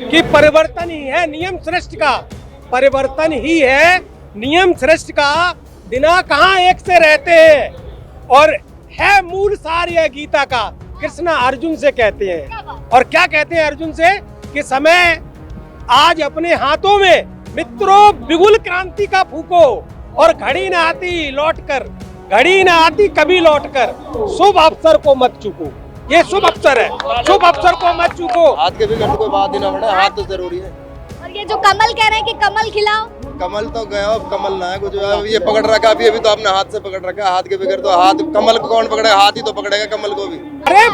कि परिवर्तन ही है नियम सृष्टि का, परिवर्तन ही है नियम सृष्टि का, बिना कहाँ एक से रहते हैं। और है मूल सार यह गीता का, कृष्ण अर्जुन से कहते हैं। और क्या कहते हैं अर्जुन से कि समय आज अपने हाथों में, मित्रों बिगुल क्रांति का फूको, और घड़ी ना आती लौट कर, घड़ी ना आती कभी लौट कर, शुभ अवसर को मत चूको। ये शुभ अवसर है, शुभ अवसर को मत चूको। हाथ के बिगड़ कोई बात ही ना बने, हाथ तो जरूरी है। और ये जो कमल कह रहे हैं कि कमल खिलाओ, कमल तो गया, अब कमल ना है कुछ। ये पकड़ रखा अभी तो आपने हाथ से पकड़ रखा, हाथ के बिगड़ तो हाथ, कमल को कौन पकड़ेगा? हाथ ही तो पकड़ेगा कमल को भी। अरे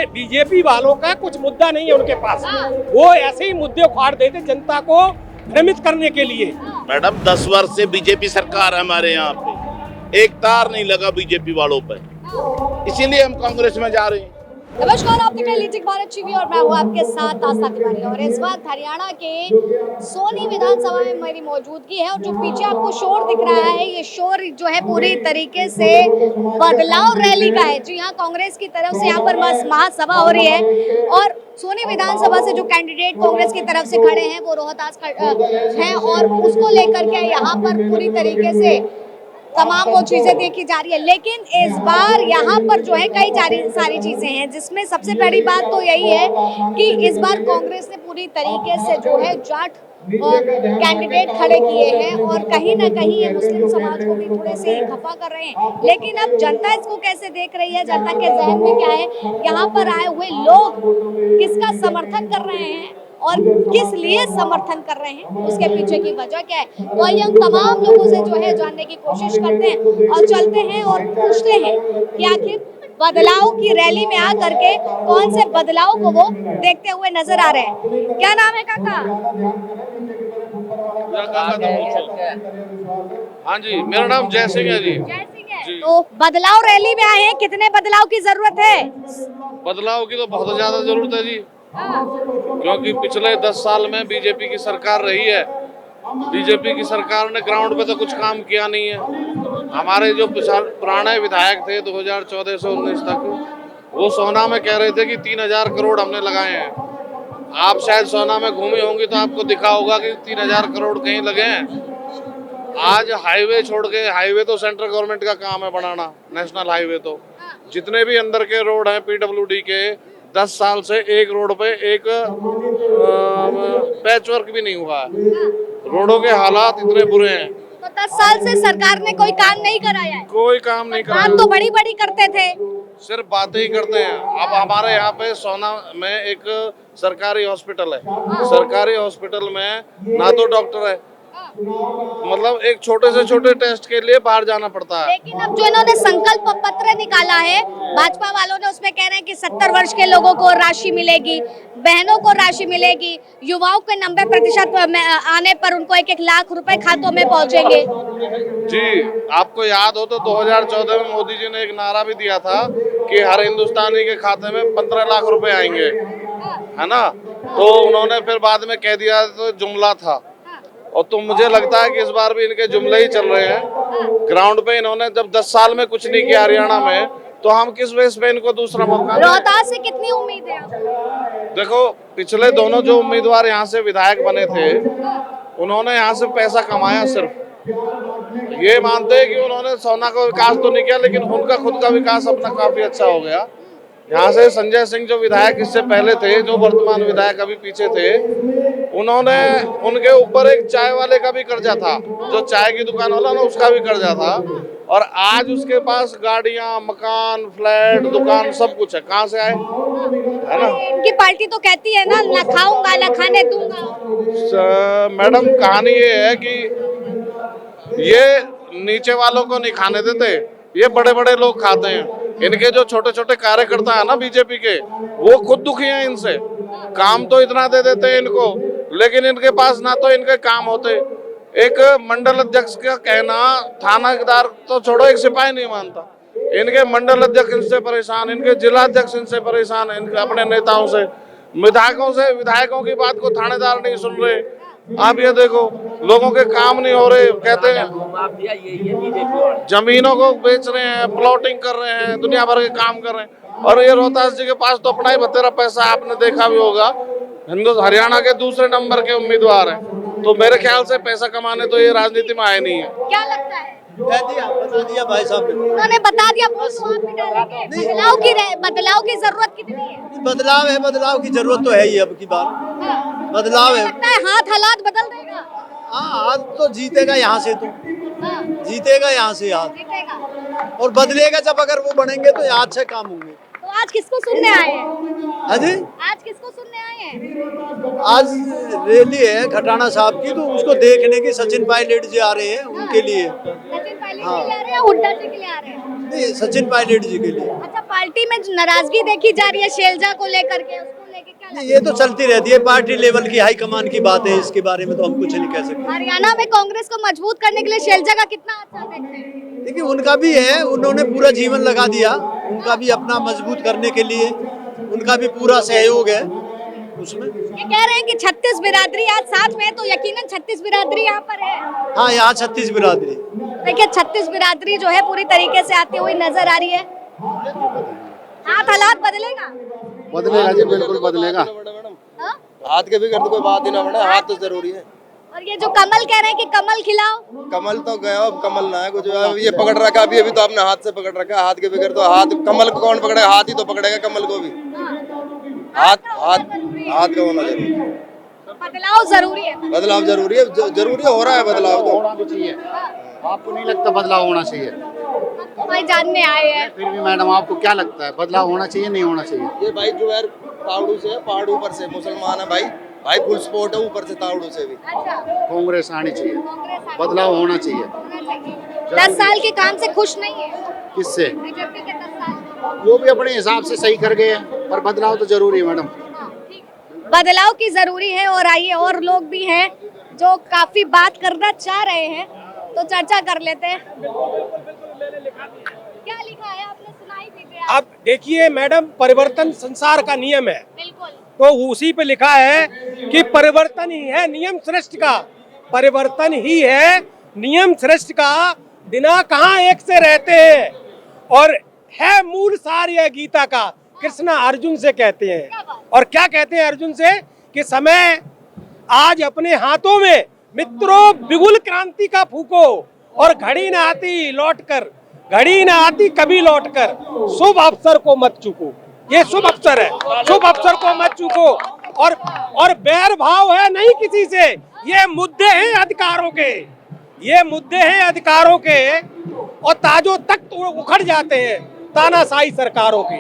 बीजेपी वालों का कुछ मुद्दा नहीं है उनके पास, वो ऐसे ही मुद्दे उखाड़ देते जनता को भ्रमित करने के लिए। मैडम 10 वर्ष से बीजेपी सरकार है हमारे यहाँ पे, एक तार नहीं लगा बीजेपी वालों पर, इसीलिए हम कांग्रेस में जा रहे हैं। नमस्कार, आप देख रहे हैं लीजिक भारत टीवी और मैं हूँ आपके साथ आस्था तिवारी। और इस वक्त हरियाणा के सोनी विधानसभा में मेरी मौजूदगी है, और जो पीछे आपको शोर दिख रहा है, ये शोर जो है पूरी तरीके से बदलाव रैली का है। जी हाँ, कांग्रेस की तरफ से यहाँ पर महासभा हो रही है, और सोनी विधानसभा से जो कैंडिडेट कांग्रेस की तरफ से खड़े हैं वो रोहतास हैं, और उसको लेकर के यहाँ पर पूरी तरीके से तमाम वो चीजें देखी जा रही है। लेकिन इस बार यहाँ पर जो है कई सारी चीजें हैं, जिसमें सबसे बड़ी बात तो यही है कि इस बार कांग्रेस ने पूरी तरीके से जो है जाट कैंडिडेट खड़े किए हैं, और कहीं ना कहीं ये मुस्लिम समाज को भी थोड़े से खफा कर रहे हैं। लेकिन अब जनता इसको कैसे देख रही है, जनता के जहन में क्या है, यहाँ पर आए हुए लोग किसका समर्थन कर रहे हैं और किस लिए समर्थन कर रहे हैं, उसके पीछे की वजह क्या है, तो आइए हम तमाम लोगों से जो है जानने की कोशिश करते हैं और चलते हैं और पूछते हैं कि आखिर बदलाव की रैली में आकर के कौन से बदलाव को वो देखते हुए नजर आ रहे हैं। क्या नाम है काका? हाँ जी, मेरा नाम जय सिंह है जी। जय सिंह है। तो बदलाव रैली में आए हैं, कितने बदलाव की जरूरत है? बदलाव की तो बहुत ज्यादा जरूरत है जी, क्योंकि पिछले 10 साल में बीजेपी की सरकार रही है। बीजेपी की सरकार ने ग्राउंड पे तो कुछ काम किया नहीं है। हमारे जो पुराने विधायक थे 2014 से 19 तक, वो सोना में कह रहे थे कि 3000 करोड़ हमने लगाए हैं। आप शायद सोना में घूमी होंगी तो आपको दिखा होगा कि 3000 करोड़ कहीं लगे हैं। आज हाईवे छोड़ के, हाईवे तो सेंट्रल गवर्नमेंट का काम है बनाना, नेशनल हाईवे तो, जितने भी अंदर के रोड हैं पीडब्ल्यूडी के, 10 साल से एक रोड पे एक पैच वर्क भी नहीं हुआ है। रोडों के हालात इतने बुरे हैं। तो 10 साल से सरकार ने कोई काम नहीं कराया है? कोई काम नहीं कराया। बात तो बड़ी बड़ी करते थे, सिर्फ बातें ही करते हैं। अब हमारे यहाँ पे सोना में एक सरकारी हॉस्पिटल है, सरकारी हॉस्पिटल में ना तो डॉक्टर है, मतलब एक छोटे से छोटे टेस्ट के लिए बाहर जाना पड़ता है। लेकिन अब जो इन्होंने संकल्प पत्र निकाला है भाजपा वालों ने, उसमें कह रहे हैं कि 70 वर्ष के लोगों को राशि मिलेगी, बहनों को राशि मिलेगी, युवाओं के 90% आने पर उनको 1-1 लाख रुपए खातों में पहुंचेंगे। जी, आपको याद हो तो 2014 में मोदी जी ने एक नारा भी दिया था कि हर हिंदुस्तानी के खाते में 15 लाख रुपए आएंगे, है ना। तो उन्होंने फिर बाद में कह दिया तो जुमला था, और तो मुझे लगता है कि इस बार भी इनके जुमले ही चल रहे हैं। ग्राउंड पे इन्होंने जब 10 साल में कुछ नहीं किया हरियाणा में, तो हम किस बेस पे इनको दूसरा मौका दें? रोहतास से कितनी उम्मीद है? देखो, पिछले दोनों जो उम्मीदवार यहाँ से विधायक बने थे, उन्होंने यहाँ से पैसा कमाया। सिर्फ ये मानते हैं कि उन्होंने सोना का विकास तो नहीं किया, लेकिन उनका खुद का विकास अपना काफी अच्छा हो गया। यहाँ से संजय सिंह जो विधायक इससे पहले थे, जो वर्तमान विधायक अभी पीछे थे, उन्होंने, उनके ऊपर एक चाय वाले का भी कर्जा था, जो चाय की दुकान वाला ना, उसका भी कर्जा था। और आज उसके पास गाड़ियां, मकान, फ्लैट, दुकान, सब कुछ है। कहाँ से आए, है ना। इनकी पार्टी तो कहती है ना खाऊंगा ना खाने दूंगा। मैडम, कहानी ये है कि ये नीचे वालों को नहीं खाने देते, ये बड़े बड़े लोग खाते हैं। इनके जो छोटे छोटे कार्यकर्ता है ना बीजेपी के, वो खुद दुखी हैं इनसे। काम तो इतना दे देते हैं इनको, लेकिन इनके पास ना तो इनके काम होते। एक मंडल अध्यक्ष का कहना, थानादार तो छोड़ो, एक सिपाही नहीं मानता। इनके मंडल अध्यक्ष इनसे परेशान, इनके जिला अध्यक्ष इनसे परेशान है, इनके अपने नेताओं से। विधायकों की बात को थानेदार नहीं सुन रहे। आप ये देखो, लोगों के काम नहीं हो रहे, कहते हैं जमीनों को बेच रहे हैं, प्लॉटिंग कर रहे हैं, दुनिया भर के काम कर रहे हैं। और ये रोहतास जी के पास तो अपना ही बतेरा पैसा, आपने देखा भी होगा। हरियाणा के दूसरे नंबर के उम्मीदवार हैं, तो मेरे ख्याल से पैसा कमाने तो ये राजनीति में आए नहीं है। क्या लगता है? बता दिया भाई साहब ने। उन्होंने बता दिया, वोट तो आप भी डालेंगे। बदलाव की जरूरत कितनी है? बदलाव है, बदलाव की जरूरत तो है ही अब की बार। हाँ। बदलाव है। लगता है हालात बदल देगा। हाँ, आज तो जीतेगा यहाँ से, तो हाँ, जीतेगा यहाँ से आज, जीतेगा। और बदलेगा जब अगर वो बनेंगे तो यहाँ अच्छे काम होंगे। तो आज किसको सुनने आए हैं? हाँ जी, आज किसको सुनने आए हैं? आज रैली है खटाना साहब की, तो उसको देखने के सचिन पायलट जी आ रहे हैं, उनके लिए। सचिन पायलट हाँ। के लिए आ रहे हैं या हुड्डा जी के लिए आ रहे हैं? नहीं, सचिन पायलट जी के लिए। अच्छा, पार्टी में जो नाराजगी देखी जा रही है शैलजा को लेकर के, उसको लेके क्या लगता है? ये तो चलती रहती है, पार्टी लेवल की हाईकमान की बात है, इसके बारे में तो हम कुछ नहीं कह सकते। हरियाणा में कांग्रेस को मजबूत करने के लिए शैलजा का कितना अच्छा देखते हैं? देखिए, उनका भी है, उन्होंने पूरा जीवन लगा दिया, उनका भी अपना मजबूत करने के लिए उनका भी पूरा सहयोग है उसमें। ये कह रहे हैं कि 36 बिरादरी आज साथ में है, तो यकीनन 36 बिरादरी यहाँ पर है। हाँ, यहाँ 36 बिरादरी। देखिए, 36 बिरादरी जो है पूरी तरीके से आती हुई नजर आ रही है। हालात बदलेगा। बदलेगा जी, बिल्कुल बदलेगा। हाँ? हाथ के बिगड़ तो कोई बात ही ना बने, हाथ तो जरूरी है। और ये जो कमल कह रहे हैं कि कमल खिलाओ, कमल तो गया, अब कमल ना है कुछ। अब ये पकड़ रखा अभी तो आपने हाथ से पकड़ रखा, हाथ के बिगड़ तो हाथ, कमल को कौन पकड़ेगा? हाथ ही तो पकड़ेगा कमल को भी। हाथ हाथ का होना जरूरी है। बदलाव जरूरी है। बदलाव जरूरी है, जरूरी हो रहा है बदलाव तो। होना भी चाहिए। आपको नहीं लगता बदलाव होना चाहिए? तो भाई जानने आए हैं। फिर भी मैडम, आपको क्या लगता है बदलाव होना चाहिए नहीं होना चाहिए? ये भाई जुबैर तावड़ू से, पहाड़ ऊपर से मुसलमान है भाई, भाई फुल सपोर्ट है ऊपर से तावड़ू से भी। अच्छा, कांग्रेस आनी चाहिए, कांग्रेस आगे बदलाव होना चाहिए। होना चाहिए। 10 साल के काम से खुश नहीं है किससे? बीजेपी के 10 साल। वो भी अपने हिसाब से सही कर गए हैं, पर बदलाव तो जरूरी है मैडम। हाँ, ठीक है। बदलाव की जरूरी है। और आइए, और लोग भी हैं जो काफी बात करना चाह रहे हैं, तो चर्चा कर लेते हैं। क्या लिखा है आपने, सुनाई दीजिए आप। अब देखिए मैडम, परिवर्तन संसार का नियम है, बिल्कुल। तो उसी पे लिखा है कि परिवर्तन ही है नियम सृष्टि का। परिवर्तन ही है नियम सृष्टि का, बिना कहाँ एक से रहते हैं, और है मूल सार यह गीता का। कृष्ण अर्जुन से कहते हैं, और क्या कहते हैं अर्जुन से कि समय आज अपने हाथों में, मित्रों बिगुल क्रांति का फूको, और घड़ी न आती लौट कर, घड़ी न आती कभी लौट कर, शुभ अवसर को मत चूको। ये शुभ अवसर है, शुभ अवसर को मत चूको। और बैर भाव है नहीं किसी से, ये मुद्दे हैं अधिकारों के, ये मुद्दे हैं अधिकारों के, और ताजो तख्त उखड़ जाते हैं तानाशाही सरकारों के।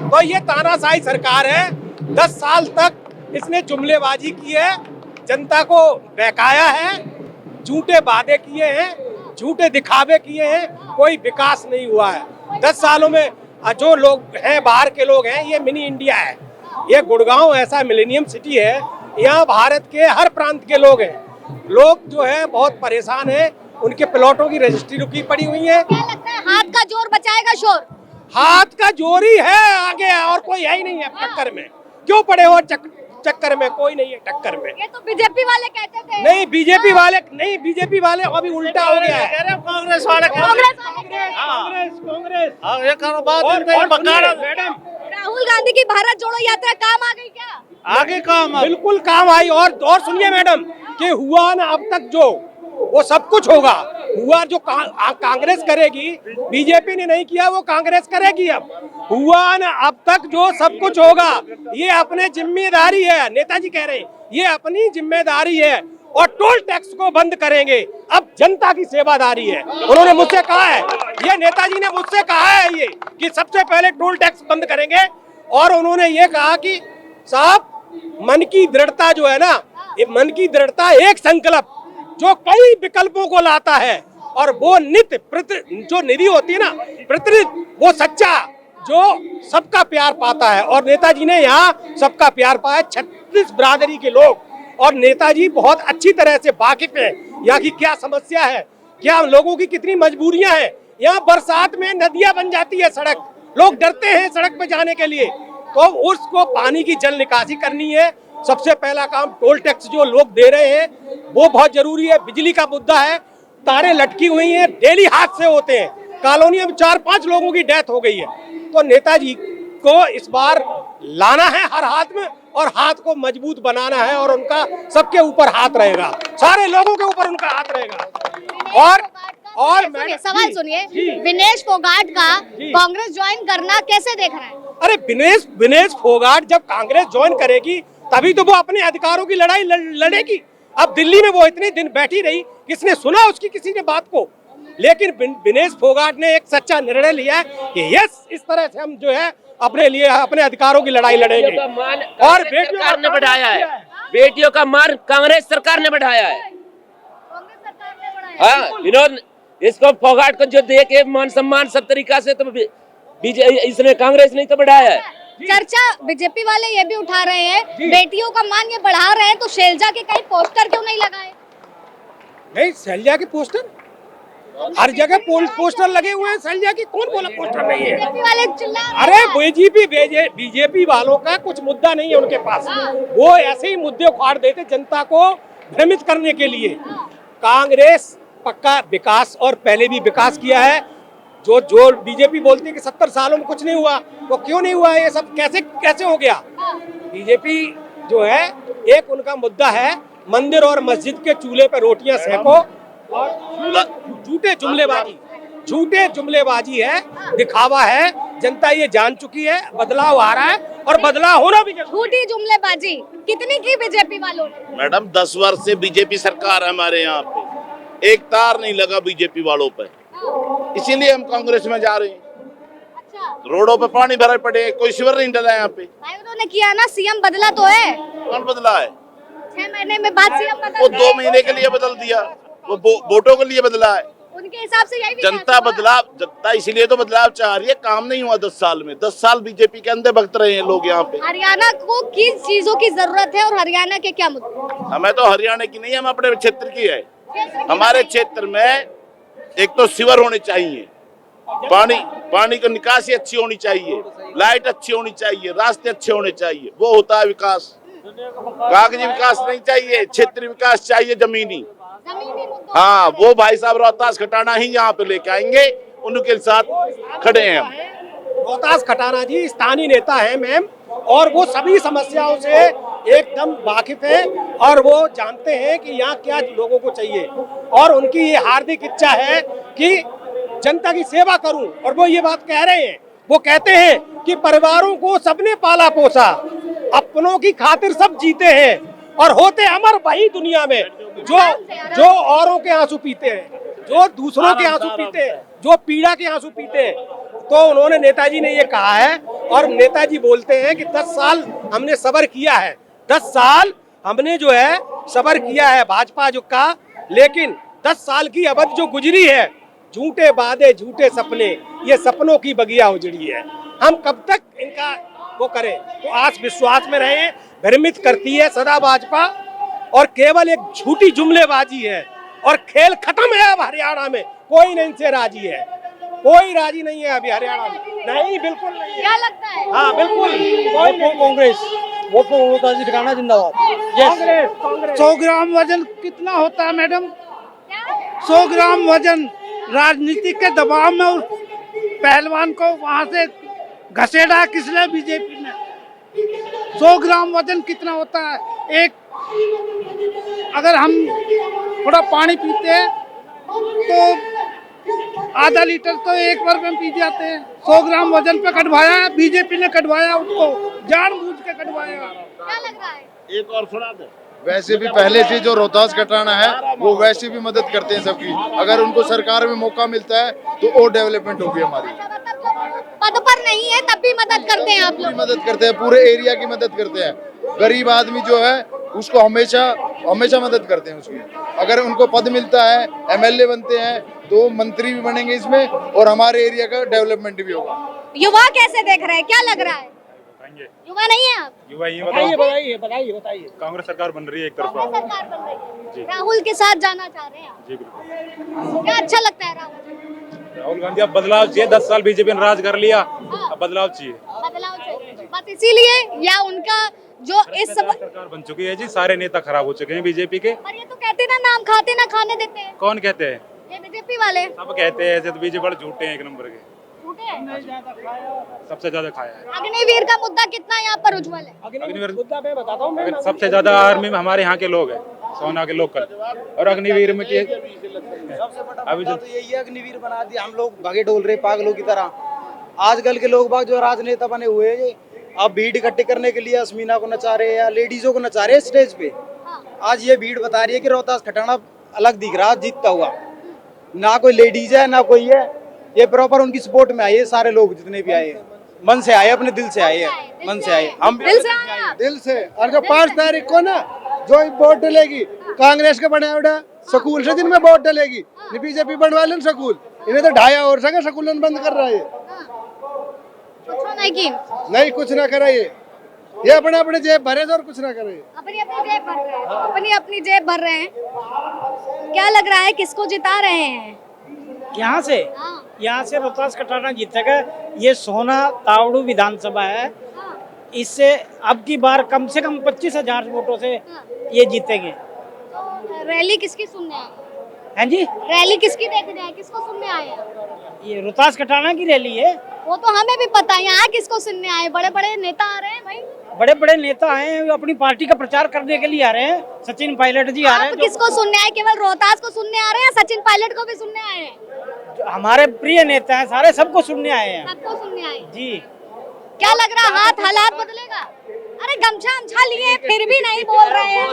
तो ये तानाशाही सरकार है, 10 साल तक इसने जुमलेबाजी की है, जनता को बहकाया है, झूठे वादे किए हैं, झूठे दिखावे किए हैं, कोई विकास नहीं हुआ है 10 सालों में। जो लोग हैं बाहर के लोग हैं, ये मिनी इंडिया है, ये गुड़गांव ऐसा मिलेनियम सिटी है, यहाँ भारत के हर प्रांत के लोग हैं। लोग जो है बहुत परेशान हैं, उनके प्लॉटों की रजिस्ट्री रुकी पड़ी हुई है। क्या लगता है हाथ का जोर बचाएगा शोर? हाथ का जोर ही है आगे, और कोई है ही नहीं है टक्कर में। क्यों पड़े हो चक्कर में? कोई नहीं है टक्कर में। ये तो बीजेपी वाले कहते थे। नहीं, बीजेपी वाले नहीं, बीजेपी वाले अभी उल्टा हो गया है। कांग्रेस वाले कांग्रेस ये करो बात। मैडम, राहुल गांधी की भारत जोड़ो यात्रा काम आ गई क्या? आगे काम बिल्कुल काम आई। और सुनिए मैडम, कि हुआ ना अब तक जो, वो सब कुछ होगा। हुआ जो कांग्रेस करेगी, बीजेपी ने नहीं किया, वो कांग्रेस करेगी। अब हुआ ना अब तक जो सब कुछ होगा, ये अपने जिम्मेदारी है। नेताजी कह रहे हैं ये अपनी जिम्मेदारी है, और टोल टैक्स को बंद करेंगे। अब जनता की सेवादारी है। उन्होंने मुझसे कहा है, ये नेताजी ने मुझसे कहा है ये, कि सबसे पहले टोल टैक्स बंद करेंगे। और उन्होंने ये कहा कि साहब, मन की दृढ़ता जो है ना, ये मन की दृढ़ता एक संकल्प जो कई विकल्पों को लाता है, और वो नित्य जो निधि होती है ना, वो सच्चा जो सबका प्यार पाता है। और नेताजी ने यहाँ सबका प्यार पाया, 36 बिरादरी के लोग। और नेताजी बहुत अच्छी तरह से वाकिफ है यहाँ की क्या समस्या है, क्या लोगों की कितनी मजबूरियां हैं। यहाँ बरसात में नदियां बन जाती है सड़क, लोग डरते हैं सड़क पे जाने के लिए, तो उसको पानी की जल निकासी करनी है। सबसे पहला काम टोल टैक्स जो लोग दे रहे हैं वो बहुत जरूरी है। बिजली का मुद्दा है, तारें लटकी हुई हैं, डेली हादसे होते हैं, कॉलोनी में 4-5 लोगों की डेथ हो गई है। तो नेताजी को इस बार लाना है हर हाथ में, और हाथ को मजबूत बनाना है और उनका सबके ऊपर हाथ रहेगा, सारे लोगों के ऊपर उनका हाथ रहेगा। और सुनिए, सवाल सुनिए, विनेश फोगाट का कांग्रेस ज्वाइन करना कैसे देख रहे हैं? अरे विनेश फोगाट जब कांग्रेस ज्वाइन करेगी तभी तो वो अपने अधिकारों की लड़ाई लड़ेगी। अब दिल्ली में वो इतने दिन बैठी रही, किसने सुना उसकी किसी ने बात को? लेकिन विनेश फोगाट ने एक सच्चा निर्णय लिया कि यस, इस तरह से हम जो है अपने लिए अपने अधिकारों की लड़ाई लड़ेंगे। और बेटियों ने बढ़ाया है, बेटियों का मान कांग्रेस सरकार ने बढ़ाया है। कांग्रेस सरकार ने बढ़ाया। हाँ, विनोद इसको फोगाट को जो दे के मान सम्मान सब तरीका से, तो इसने कांग्रेस नहीं तो बढ़ाया है। चर्चा बीजेपी वाले ये भी उठा रहे हैं, बेटियों का मान ये बढ़ा रहे हैं, तो शैलजा के कई पोस्टर क्यों नहीं लगाए? नहीं, शैलजा के पोस्टर हर जगह पोस्टर लगे हुए हैं। शैलजा की कौन बोला पोस्टर नहीं है? बीजेपी वाले चिल्ला रहे अरे हैं। बीजेपी वालों का कुछ मुद्दा नहीं है उनके पास, वो ऐसे ही मुद्दे उखाड़ देते जनता को भ्रमित करने के लिए। कांग्रेस पक्का विकास और पहले भी विकास किया है। जो बीजेपी बोलती है कि 70 सालों में कुछ नहीं हुआ, वो क्यों नहीं हुआ? ये सब कैसे हो गया? बीजेपी जो है, एक उनका मुद्दा है मंदिर और मस्जिद के चूल्हे पे रोटियां सेको और झूठे जुमलेबाजी है, दिखावा है। जनता ये जान चुकी है, बदलाव आ रहा है और बदलाव होना भी जरूरी। झूठी जुमलेबाजी कितनी की बीजेपी वालों ने? मैडम 10 वर्ष से बीजेपी सरकार है हमारे यहाँ पे, एक तार नहीं लगा बीजेपी वालों पे, इसीलिए हम कांग्रेस में जा रहे हैं। अच्छा, रोडों पे पानी भरे पड़े, कोई शिविर नहीं डला यहाँ पे। भाई उन्होंने किया ना, सीएम बदला तो है। कौन बदला है? 6 महीने में बाद सीएम बदल वो गए। 2 महीने के लिए बदल दिया, वो वोटों के लिए बदला है। उनके हिसाब से यही विकास जनता हुआ। जनता इसीलिए तो बदलाव चाह रही है। काम नहीं हुआ 10 साल में, 10 साल बीजेपी के अंदर भक्त रहे हैं लोग यहाँ पे। हरियाणा को किस चीजों की जरूरत है और हरियाणा के क्या मुद्दे? हमें तो हरियाणा की नहीं, हम अपने क्षेत्र की है। हमारे क्षेत्र में एक तो शिविर होने चाहिए, पानी की निकासी अच्छी होनी चाहिए, लाइट अच्छी होनी चाहिए, रास्ते अच्छे होने चाहिए, वो होता है विकास। कागजी विकास नहीं चाहिए, क्षेत्रीय विकास चाहिए, जमीनी। हाँ, वो भाई साहब रोहतास खटाना ही यहाँ पे लेके आएंगे, उनके साथ खड़े हैं हम। रोहतास खटाना जी स्थानीय नेता है मैम, और वो सभी समस्याओं से एकदम वाकिफ है और वो जानते हैं कि यहाँ क्या लोगों को चाहिए, और उनकी ये हार्दिक इच्छा है कि जनता की सेवा करूं। और वो ये बात कह रहे हैं, वो कहते हैं कि परिवारों को सबने पाला पोसा, अपनों की खातिर सब जीते हैं और होते अमर वही दुनिया में जो औरों के आंसू पीते हैं, जो दूसरों के आंसू पीते हैं, जो पीड़ा के आंसू पीते हैं। तो उन्होंने, नेताजी ने ये कहा है, और नेताजी बोलते हैं कि 10 साल हमने सब्र किया है, 10 साल हमने जो है सब्र किया है भाजपा जो का, लेकिन 10 साल की अवधि जो गुजरी है, झूठे वादे झूठे सपने, ये सपनों की बगिया उजड़ी है। हम कब तक इनका वो करें? तो आस विश्वास में रहें। भ्रमित करती है सदा भाजपा, और केवल एक झूठी जुमलेबाजी है, और खेल खत्म है अब हरियाणा में। कोई नहीं इनसे राजी है, कोई राजी नहीं है अभी हरियाणा में, नहीं, बिल्कुल नहीं है। क्या लगता है? हाँ बिल्कुल, कांग्रेस, वो ठिकाना जिंदाबाद। कांग्रेस। 100 ग्राम वजन कितना होता है मैडम? 100 ग्राम वजन राजनीतिक के दबाव में उस पहलवान को वहां से घसेड़ा किसने? बीजेपी ने। 100 ग्राम वजन कितना होता है? एक, अगर हम थोड़ा पानी पीते हैं तो आधा लीटर तो एक बार में पी जाते हैं। 100 ग्राम वजन पे कटवाया, बीजेपी ने कटवाया, उसको जानबूझ के कटवाया। क्या लग रहा है? एक और सुना दे। वैसे भी पहले से जो रोहतास कटाना है वो वैसे भी मदद करते हैं सबकी। अगर उनको सरकार में मौका मिलता है तो और डेवलपमेंट होगी हमारी। पद पर नहीं है तब भी मदद करते हैं आप पूरी लोग? मदद करते हैं, पूरे एरिया की मदद करते हैं। गरीब आदमी जो है उसको हमेशा मदद करते हैं उसकी। अगर उनको पद मिलता है, एमएलए बनते हैं, तो मंत्री भी बनेंगे इसमें, और हमारे एरिया का डेवलपमेंट भी होगा। युवा कैसे देख रहे हैं? क्या लग रहा है? युवा नहीं है आप? युवा ये बताइए। कांग्रेस सरकार बन रही है एक तरफा। कांग्रेस सरकार बन रही है, राहुल के साथ जाना चाह रहे हैं आप? जी बिल्कुल। क्या अच्छा लगता है राहुल गांधी, अब बदलाव चाहिए। 10 साल बीजेपी ने राज कर लिया, अब बदलाव चाहिए। बदलाव चाहिए, बस इसीलिए, या उनका जो इस सब सरकार बन चुकी है जी, सारे नेता खराब हो चुके हैं बीजेपी के। पर ये तो कहते ना, नाम खाते ना खाने देते हैं। कौन कहते हैं? ये बीजेपी वाले सब कहते हैं ऐसे, तो बीजेपी वाले झूठे हैं, एक नंबर के। झूठे है? सबसे ज्यादा खाया है। अग्निवीर का मुद्दा कितना यहाँ पर उज्जवल है? अग्निवीर मुद्दा मैं बताता हूँ मैं सबसे ज्यादा आर्मी में हमारे यहाँ के लोग हैं, सोना के लोकल। और अग्निवीर में के अभी तो यही है, अग्निवीर बना दिया, हम लोग भागे डोल रहे पागलों की तरह। आजकल के लोग बाग जो राजनेता बने हुए हैं, अब भीड़ इकट्ठे करने के लिए अस्मीना को नचा रहे हैं या लेडीजों को नचा रहे हैं स्टेज पे। आज ये भीड़ बता रही है कि रोहतास खटाना अलग दिख रहा जीतता हुआ, ना कोई लेडीज है ना कोई है, ये प्रॉपर उनकी सपोर्ट में आए हैं सारे लोग जितने भी आए हैं, मन से आए, अपने दिल से आए हैं, मन से आए। हम दिल से आए आप? दिल से। और जो 5 तारीख को ना जो वोट डलेगी कांग्रेस के बने उड़ा स्कूल से जिनमें वोट डलेगी, बीजेपी बनवा लें स्कूल, इन्हें तो ढाया और सके स्कूल बंद कर रहा है। कुछ नहीं की, नहीं कुछ ना करे, ये अपने अपने जेब भरे और कुछ ना करे। अपनी अपनी जेब भर रहे हैं, अपनी अपनी जेब भर रहे हैं। क्या लग रहा है किसको जिता रहे हैं? यहाँ से यहाँ से रोहतास खटाना जीतेगा। ये सोना तावड़ू विधानसभा है, इससे अब की बार कम से कम 25,000 वोटों से ये जीतेंगे। तो रैली किसकी सुनने आए? हैं जी, रैली किसकी देखने आए, किसको सुनने आए हैं? ये रोहतास खटाना की रैली है। वो तो हमें भी पता है, यहाँ किसको सुनने आए? बड़े बड़े नेता आ रहे हैं भाई, बड़े बड़े नेता आए हैं, अपनी पार्टी का प्रचार करने के लिए आ रहे हैं। सचिन पायलट जी आ रहे आप हैं। किसको सुनने आए? केवल रोहतास को सुनने आ रहे हैं, सचिन पायलट को भी सुनने आए हैं? जो हमारे प्रिय नेता हैं सारे, सबको सुनने आए हैं सबको सुनने आए जी। क्या लग रहा है हालात बदलेगा? अरे गमछा हमछा लिए फिर भी नहीं बोल रहे हैं।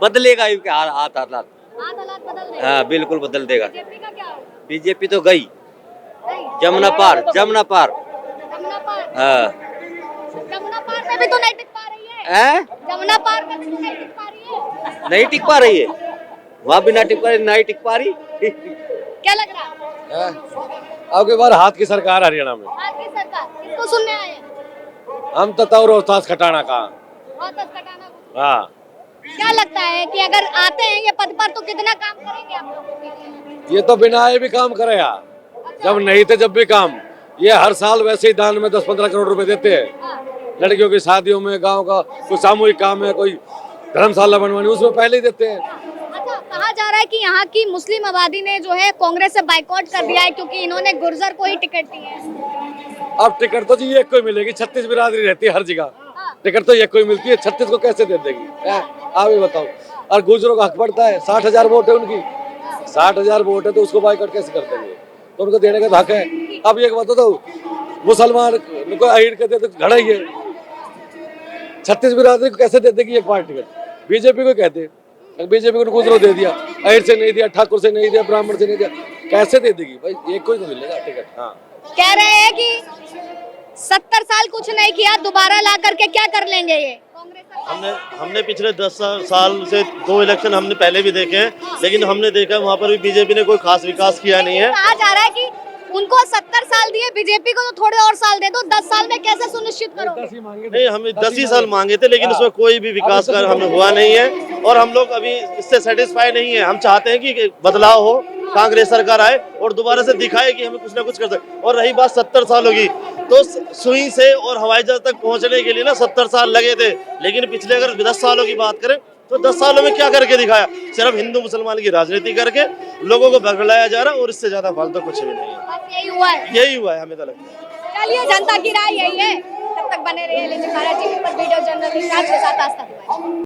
बदलेगा ही क्या हाथ हालात? हालात बदल रहे हैं। हाँ बिल्कुल बदल देगा। बीजेपी का क्या होगा? बीजेपी तो गई नहीं, जमुना पार, जमुना पार। जमुना पार, हाँ जमुना पार में भी तो नहीं टिक पा रही है। जमुना पार में भी तो नहीं टिक पा रही है। नहीं टिक पा रही है, वहाँ भी ना टिक पा रही, नहीं टिक पा रही। क्या लग रहा है? अब की बार हाथ की सरकार हरियाणा में, आज की सरकार किसको सुनने आए हैं? हम तो रोहतास खटाना का। रोहतास खटाना को। हाँ, क्या लगता है कि अगर आते हैं ये पद पर तो कितना काम करेंगे आप लोगों के लिए? ये तो बिना आए भी काम करेगा, जब नहीं थे जब भी काम। ये हर साल वैसे ही दान में 10-15 करोड़ रुपए देते हैं। लड़कियों की शादियों में, गांव का कोई सामूहिक काम है, कोई धर्मशाला बनवानी, उसमें पहले ही देते हैं। अच्छा, कहा जा रहा है कि यहाँ की मुस्लिम आबादी ने जो है कांग्रेस से बाइकआउट कर दिया है क्योंकि इन्होंने गुर्जर को ही टिकट दी है। अब टिकट तो जी एक को ही मिलेगी, 36 बिरादरी रहती है हर जगह, टिकट तो एक को ही मिलती है, 36 को कैसे दे देगी? आप ही बताओ। और गुजरों का हक पड़ता है, 60,000 वोट है उनकी, 60,000 वोट है तो उसको बाइकआउट कैसे कर देंगे? तो उनको देने का हक है। अब एक बात तो मुसलमान को अहिर कहते तो घड़ा ही है, 36 बिरादरी को कैसे दे देगी एक पार्टी टिकट? बीजेपी को कहते, बीजेपी को गुजरों दे दिया, अहिर से नहीं दिया, ठाकुर से नहीं दिया, ब्राह्मण से नहीं दिया, कैसे दे देगी भाई? एक को ही तो मिलेगा टिकट। हाँ, कह रहे हैं कि 70 साल कुछ नहीं किया, दोबारा ला करके क्या कर लेंगे ये कांग्रेस? हमने पिछले 10 साल से 2 इलेक्शन हमने पहले भी देखे हैं, लेकिन हमने देखा वहाँ पर भी बीजेपी ने कोई खास विकास किया नहीं है। कहा जा रहा है कि उनको 70 साल दिए, बीजेपी को तो थोड़े और साल दे दो, 10 साल में कैसे सुनिश्चित करोगे? नहीं, हमें 10 ही साल मांगे थे, लेकिन उसमें कोई भी विकास कर हमें हुआ नहीं है और हम लोग अभी इससे सेटिस्फाई नहीं है। हम चाहते हैं कि बदलाव हो, कांग्रेस सरकार आए और दोबारा से दिखाए कि हमें कुछ ना कुछ कर सकते। और रही बात 70 साल होगी, तो सुई से और हवाई जहाज तक पहुंचने के लिए ना 70 साल लगे थे, लेकिन पिछले अगर 10 सालों की बात करें तो 10 सालों में क्या करके दिखाया? सिर्फ हिंदू मुसलमान की राजनीति करके लोगों को भगलाया जा रहा है और इससे ज्यादा फालतू कुछ भी नहीं है। यही हुआ है, यही हुआ है, हमें तो लगता है। चलिए, जनता की राय यही है। तब तक बने रहिए लेकिन भारत टीवी पर वीडियो जर्नलिस्ट राज के साथ आस्था तिवारी।